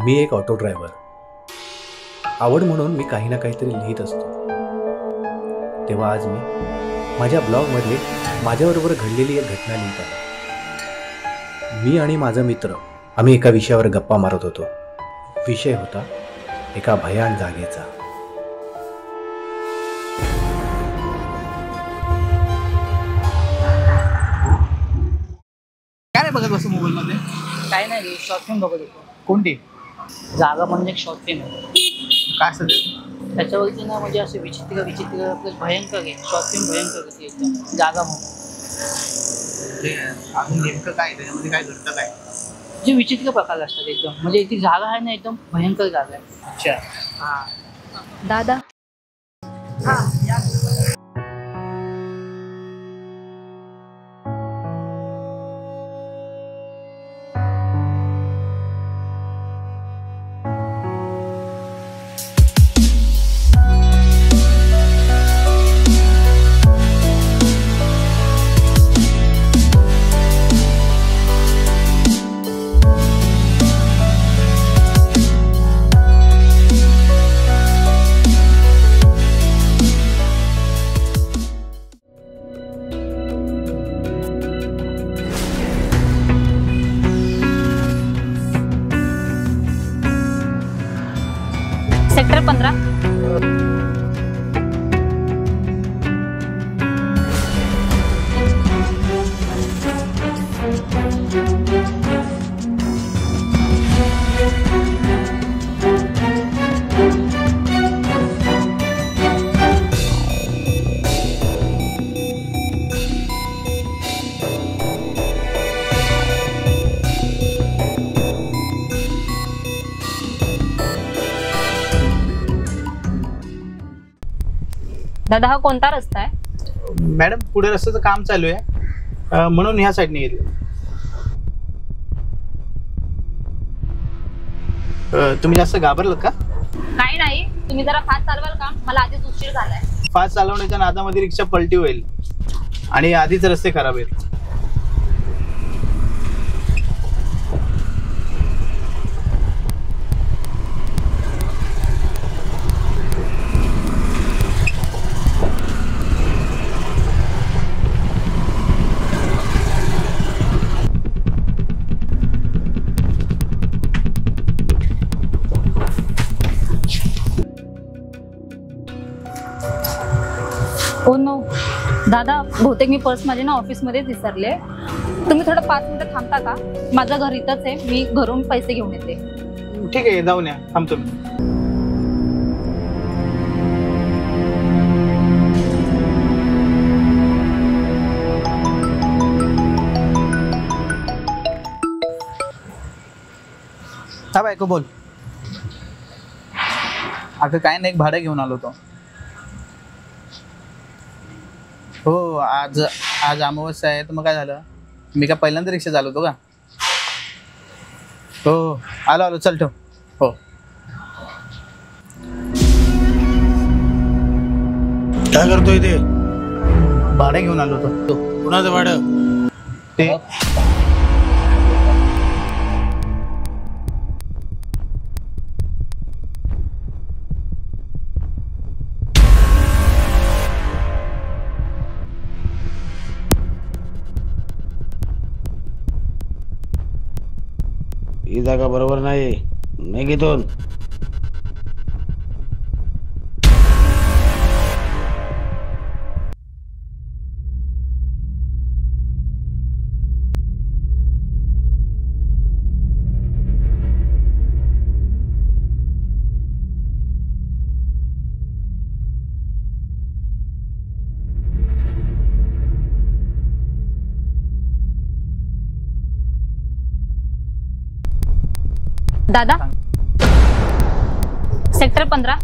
मी एक auto driver. आवड म्हणून मी काही ना काहीतरी लिहित असतो. तेव्हा आज मी माझ्या ब्लॉगमध्ये माझ्याबरोबर घडलेली एक घटना लिहित आहे. मी आणि माझा मित्र आम्ही एका विषयावर गप्पा मारत होतो. विषय होता एका भयान जागेचा. काय बघत बसतो मोबाईल मध्ये? काय नाही, शॉर्ट फिल्म बघत होतो. कोणती? जागा म्हणून एक शॉर्ट फिल्म आहे. काय असतं त्याच्यावरती ना म्हणजे असे विचित्र प्लस भयंकर आहे. शॉर्ट फिल्म भयंकर आहे एकदम. जागा म्हणून अजून नेमकं काय त्याच्यामध्ये काय घडतं काय? जे विचित्र प्रकार असतात एकदम. म्हणजे ती जागा आहे ना एकदम भयंकर जागा आहे. अच्छा. हा दादा सेक्टर 15. दादा हा कोणता रस्ता आहे? मॅडम पुढे रस्त्याचं काम चालू आहे म्हणून ह्या साईडने गेलो. तुम्ही जास्त घाबरलात का? काही नाही, तुम्ही जरा फास्ट चालवाल का? मला आधीच उशीर झालाय. फास्ट चालवण्याच्या नादामध्ये रिक्षा पलटी होईल आणि आधीच रस्ते खराब आहेत. ओ नो दादा, बहुतेक मी पर्स माझे ना ऑफिसमध्येच विसरले. तुम्ही थोडं 5 मिनिटं थांबता का? माझं घर इथंच आहे, मी घरून पैसे घेऊन येते. ठीक आहे, जाऊन या. थांबतो मी. हा बायको बोल. अगं काय नाही, एक भाडं घेऊन आलो होतो. हो, आज अमावस्या आहे. तर मग काय झालं, मी काय पहिल्यांदा रिक्षा चालवतो का? हो आलो चल ठेव. हो काय करतोय ते? भाडं घेऊन आलो होतो. कुणाचं भाडं? ते ही जागा बरोबर नाही, निघितून. दादा सेक्टर 15.